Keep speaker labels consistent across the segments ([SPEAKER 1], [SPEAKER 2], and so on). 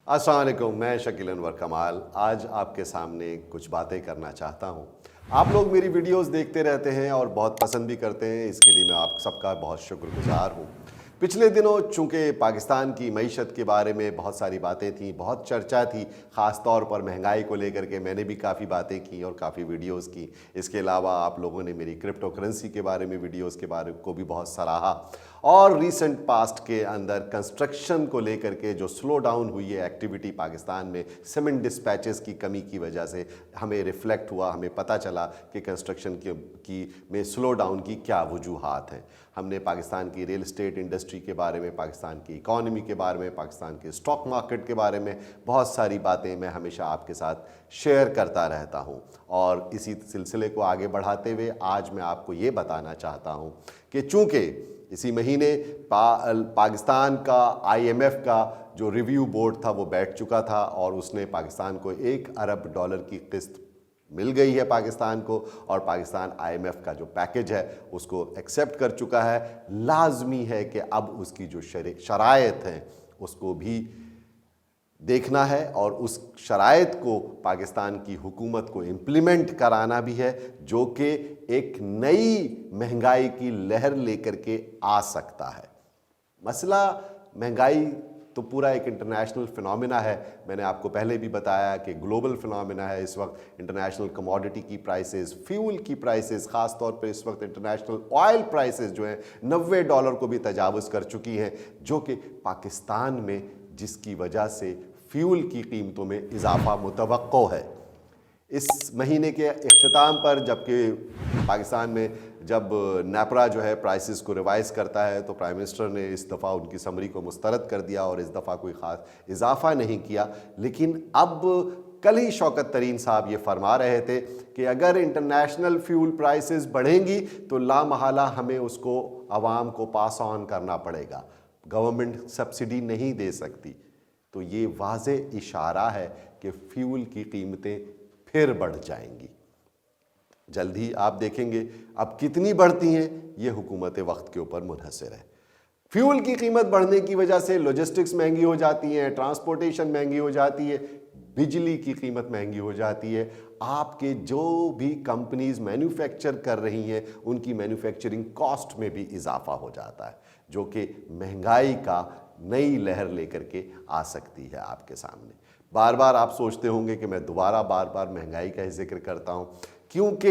[SPEAKER 1] अस्सलाम वालेकुम, मैं शकील अनवर कमाल आज आपके सामने कुछ बातें करना चाहता हूँ। आप लोग मेरी वीडियोस देखते रहते हैं और बहुत पसंद भी करते हैं, इसके लिए मैं आप सबका बहुत शुक्रगुजार हूँ। पिछले दिनों चूँकि पाकिस्तान की मईशत के बारे में बहुत सारी बातें थीं, बहुत चर्चा थी, ख़ास तौर पर महंगाई को लेकर के मैंने भी काफ़ी बातें की और काफ़ी वीडियोस की। इसके अलावा आप लोगों ने मेरी क्रिप्टो करेंसी के बारे में वीडियोस के बारे को भी बहुत सराहा और रीसेंट पास्ट के अंदर कंस्ट्रक्शन को लेकर के जो स्लो डाउन हुई है एक्टिविटी पाकिस्तान में सीमेंट डिस्पैचेस की कमी की वजह से हमें रिफ्लेक्ट हुआ, हमें पता चला कि कंस्ट्रक्शन की में स्लो डाउन की क्या वजूहात हैं। हमने पाकिस्तान की रियल एस्टेट इंडस्ट्री के बारे में, पाकिस्तान की इकॉनमी के बारे में, पाकिस्तान के स्टॉक मार्केट के बारे में बहुत सारी बातें मैं हमेशा आपके साथ शेयर करता रहता हूं। और इसी सिलसिले को आगे बढ़ाते हुए आज मैं आपको ये बताना चाहता हूं कि चूँकि इसी महीने पाकिस्तान का IMF का जो रिव्यू बोर्ड था वो बैठ चुका था और उसने पाकिस्तान को $1 अरब की किस्त मिल गई है पाकिस्तान को, और पाकिस्तान IMF का जो पैकेज है उसको एक्सेप्ट कर चुका है। लाजमी है कि अब उसकी जो शराइत हैं उसको भी देखना है और उस शराइत को पाकिस्तान की हुकूमत को इम्प्लीमेंट कराना भी है, जो कि एक नई महंगाई की लहर लेकर के आ सकता है। मसला महंगाई तो पूरा एक इंटरनेशनल फिनोमिना है। मैंने आपको पहले भी बताया कि ग्लोबल फिनोमिना है। इस वक्त इंटरनेशनल कमोडिटी की प्राइसेस, फ्यूल की प्राइसेस, ख़ास तौर पर इस वक्त इंटरनेशनल ऑयल प्राइसेस जो हैं $90 को भी तजावुज़ कर चुकी हैं, जो कि पाकिस्तान में जिसकी वजह से फ्यूल की कीमतों में इजाफा मुतवक्को है। इस महीने के इख्तिताम पर जबकि पाकिस्तान में जब नेपरा जो है प्राइसेस को रिवाइज़ करता है तो प्राइम मिनिस्टर ने इस दफ़ा उनकी समरी को मुस्तरद कर दिया और इस दफ़ा कोई ख़ास इजाफा नहीं किया। लेकिन अब कल ही शौकत तरीन साहब ये फरमा रहे थे कि अगर इंटरनेशनल फ्यूल प्राइसेस बढ़ेंगी तो लामहला हमें उसको आवाम को पास ऑन करना पड़ेगा, गवर्नमेंट सब्सिडी नहीं दे सकती। तो ये वाज़े इशारा है कि फ्यूल की कीमतें फिर बढ़ जाएंगी। जल्द ही आप देखेंगे। अब कितनी बढ़ती हैं ये हुकूमत वक्त के ऊपर मुनहसर है। फ्यूल की कीमत बढ़ने की वजह से लॉजिस्टिक्स महंगी हो जाती हैं, ट्रांसपोर्टेशन महंगी हो जाती है, बिजली की कीमत महंगी हो जाती है। आपके जो भी कंपनीज मैन्युफैक्चर कर रही हैं उनकी मैन्युफैक्चरिंग कॉस्ट में भी इजाफा हो जाता है, जो कि महंगाई का नई लहर लेकर के आ सकती है आपके सामने। बार बार आप सोचते होंगे कि मैं दोबारा बार बार महंगाई का ही जिक्र करता हूं, क्योंकि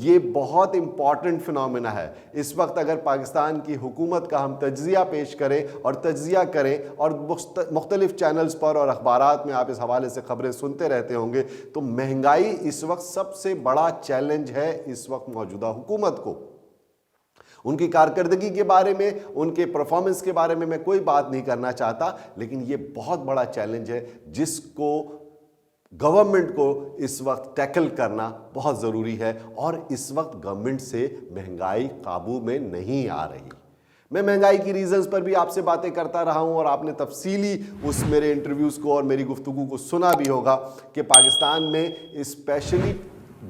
[SPEAKER 1] ये बहुत इम्पॉर्टेंट फिनोमिना है। इस वक्त अगर पाकिस्तान की हुकूमत का हम तज्ज़िया पेश करें और तज्ज़िया करें और मुख्तलिफ़ चैनल्स पर और अखबारात में आप इस हवाले से ख़बरें सुनते रहते होंगे, तो महंगाई इस वक्त सबसे बड़ा चैलेंज है इस वक्त मौजूदा हुकूमत को। उनकी कारकर्दगी के बारे में, उनके परफॉर्मेंस के बारे में मैं कोई बात नहीं करना चाहता, लेकिन ये बहुत बड़ा चैलेंज है जिसको गवर्नमेंट को इस वक्त टैकल करना बहुत ज़रूरी है। और इस वक्त गवर्नमेंट से महंगाई काबू में नहीं आ रही। मैं महंगाई की रीजंस पर भी आपसे बातें करता रहा हूं और आपने तफसीली उस मेरे इंटरव्यूज़ को और मेरी गुफ्तगू को सुना भी होगा कि पाकिस्तान में स्पेशली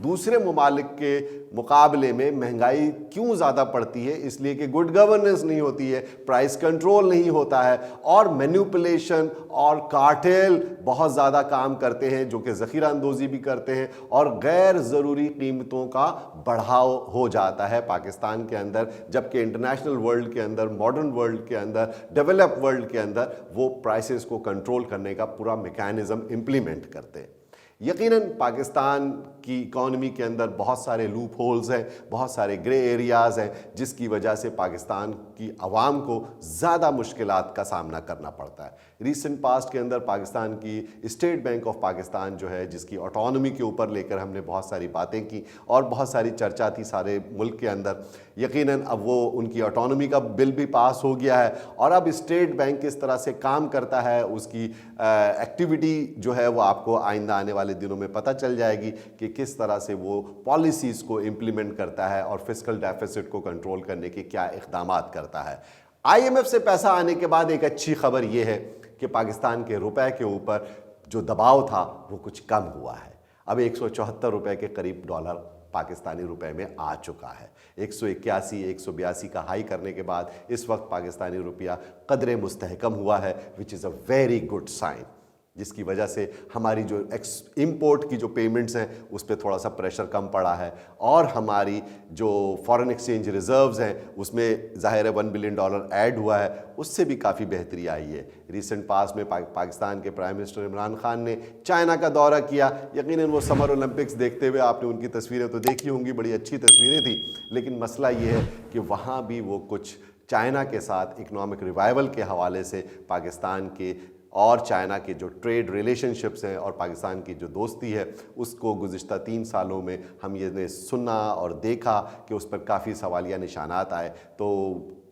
[SPEAKER 1] दूसरे ममालिक के मुकाबले में महंगाई क्यों ज़्यादा पड़ती है। इसलिए कि गुड गवर्नेंस नहीं होती है, प्राइस कंट्रोल नहीं होता है और मैनिपुलेशन और कार्टेल बहुत ज़्यादा काम करते हैं, जो कि ज़ख़ीरा अंदोज़ी भी करते हैं और गैर ज़रूरी कीमतों का बढ़ाव हो जाता है पाकिस्तान के अंदर, जबकि इंटरनेशनल वर्ल्ड के अंदर, मॉडर्न वर्ल्ड के अंदर, डेवलप वर्ल्ड के अंदर वो प्राइसेस को कंट्रोल करने का पूरा मेकैनिज़्म इम्प्लीमेंट करते हैं। यकीनन पाकिस्तान की इकॉनमी के अंदर बहुत सारे लूप होल्स हैं, बहुत सारे ग्रे एरियाज़ हैं, जिसकी वजह से पाकिस्तान की आवाम को ज़्यादा मुश्किलात का सामना करना पड़ता है। रीसेंट पास्ट के अंदर पाकिस्तान की स्टेट बैंक ऑफ पाकिस्तान जो है, जिसकी ऑटोनॉमी के ऊपर लेकर हमने बहुत सारी बातें की और बहुत सारी चर्चा थी सारे मुल्क के अंदर। यकीनन अब वो उनकी ऑटोनॉमी का बिल भी पास हो गया है और अब स्टेट बैंक किस तरह से काम करता है, उसकी एक्टिविटी जो है वो आपको आइंदा आने वाले दिनों में पता चल जाएगी कि किस तरह से वो पॉलिसीज़ को इम्प्लीमेंट करता है और फिस्कल डेफिसिट को कंट्रोल करने के क्या इक़दामात करता है। IMF से पैसा आने के बाद एक अच्छी खबर ये है कि पाकिस्तान के रुपए के ऊपर जो दबाव था वो कुछ कम हुआ है। अब 174 रुपए के करीब डॉलर पाकिस्तानी रुपए में आ चुका है। 181, 182 का हाई करने के बाद इस वक्त पाकिस्तानी रुपया कदरे मुस्तहकम हुआ है, which is a very good sign. जिसकी वजह से हमारी जो इंपोर्ट की जो पेमेंट्स हैं उस पर थोड़ा सा प्रेशर कम पड़ा है और हमारी जो फॉरेन एक्सचेंज रिजर्व्स हैं उसमें ज़ाहिर है $1 बिलियन ऐड हुआ है, उससे भी काफ़ी बेहतरी आई है। रिसेंट पास में पाकिस्तान के प्राइम मिनिस्टर इमरान खान ने चाइना का दौरा किया। यकीनन वो समर ओलंपिक्स देखते हुए आपने उनकी तस्वीरें तो देखी होंगी, बड़ी अच्छी तस्वीरें थी, लेकिन मसला ये है कि वहाँ भी वो कुछ चाइना के साथ इकोनॉमिक रिवाइवल के हवाले से पाकिस्तान के और चाइना के जो ट्रेड रिलेशनशिप्स हैं और पाकिस्तान की जो दोस्ती है उसको गुज़िश्ता 3 सालों में हम ये सुना और देखा कि उस पर काफ़ी सवालिया निशानात आए। तो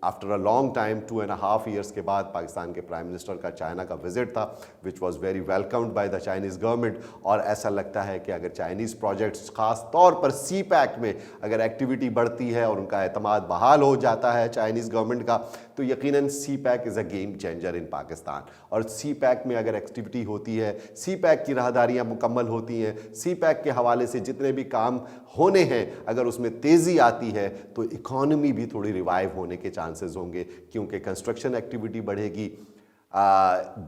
[SPEAKER 1] after a long time 2.5 years के बाद पाकिस्तान के प्राइम मिनिस्टर का चाइना का विजिट था, which was very welcomed by the Chinese government. और ऐसा लगता है कि अगर चाइनीज़ प्रोजेक्ट्स ख़ास तौर पर CPEC में अगर एक्टिविटी बढ़ती है और उनका एतमाद बहाल हो जाता है चाइनीज़ गवर्नमेंट का, तो यकीनन CPEC is a game changer इन पाकिस्तान। और CPEC में अगर एक्टिविटी होती है, CPEC की राहदारियाँ मुकम्मल होती हैं, CPEC के हवाले से जितने भी काम होने हैं अगर उसमें तेज़ी आती है तो इकॉनमी भी थोड़ी रिवाइव होने के चांसेस होंगे, क्योंकि कंस्ट्रक्शन एक्टिविटी बढ़ेगी,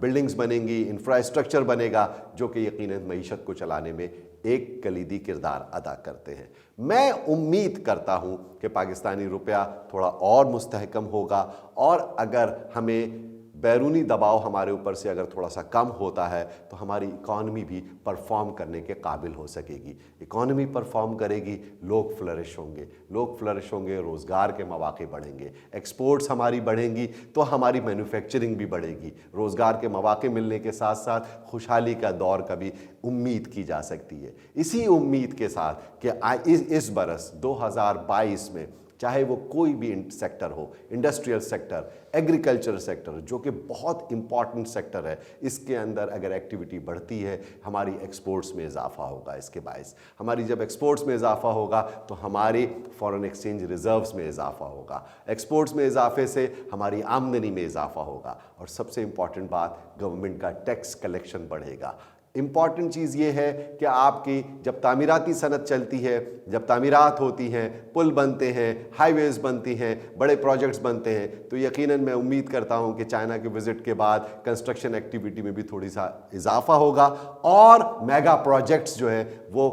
[SPEAKER 1] बिल्डिंग्स बनेंगी, इंफ्रास्ट्रक्चर बनेगा, जो कि यकीनन मईशत को चलाने में एक कलीदी किरदार अदा करते हैं। मैं उम्मीद करता हूं कि पाकिस्तानी रुपया थोड़ा और मुस्तहकम होगा और अगर हमें बैरूनी दबाव हमारे ऊपर से अगर थोड़ा सा कम होता है तो हमारी इकॉनमी भी परफॉर्म करने के काबिल हो सकेगी। इकॉनमी परफॉर्म करेगी, लोग फ्लरिश होंगे, रोज़गार के मौके बढ़ेंगे, एक्सपोर्ट्स हमारी बढ़ेंगी तो हमारी मैन्युफैक्चरिंग भी बढ़ेगी, रोज़गार के मौके मिलने के साथ साथ खुशहाली का दौर का भी उम्मीद की जा सकती है। इसी उम्मीद के साथ कि इस बरस 2022 में चाहे वो कोई भी सेक्टर हो, इंडस्ट्रियल सेक्टर, एग्रीकल्चर सेक्टर, जो कि बहुत इंपॉर्टेंट सेक्टर है, इसके अंदर अगर एक्टिविटी बढ़ती है हमारी एक्सपोर्ट्स में इजाफा होगा। इसके बायस हमारी जब एक्सपोर्ट्स में इजाफा होगा तो हमारे फॉरेन एक्सचेंज रिजर्व्स में इजाफा होगा, एक्सपोर्ट्स में इजाफे से हमारी आमदनी में इजाफा होगा और सबसे इंपॉर्टेंट बात, गवर्नमेंट का टैक्स कलेक्शन बढ़ेगा। इम्पॉर्टेंट चीज़ ये है कि आपकी जब तामीराती सनत चलती है, जब तामीरात होती हैं, पुल बनते हैं, हाईवेज़ बनती हैं, बड़े प्रोजेक्ट्स बनते हैं, तो यकीनन मैं उम्मीद करता हूं कि चाइना के विज़िट के बाद कंस्ट्रक्शन एक्टिविटी में भी थोड़ी सा इजाफा होगा और मेगा प्रोजेक्ट्स जो है वो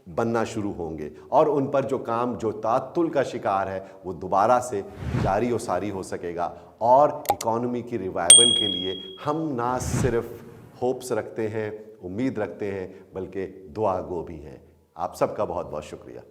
[SPEAKER 1] बनना शुरू होंगे और उन पर जो काम जो तात्तुल का शिकार है वो दोबारा से जारी और सारी हो सकेगा। और इकॉनमी की रिवाइवल के लिए हम ना सिर्फ होप्स रखते हैं, उम्मीद रखते हैं, बल्कि दुआ गो भी हैं। आप सबका बहुत बहुत शुक्रिया।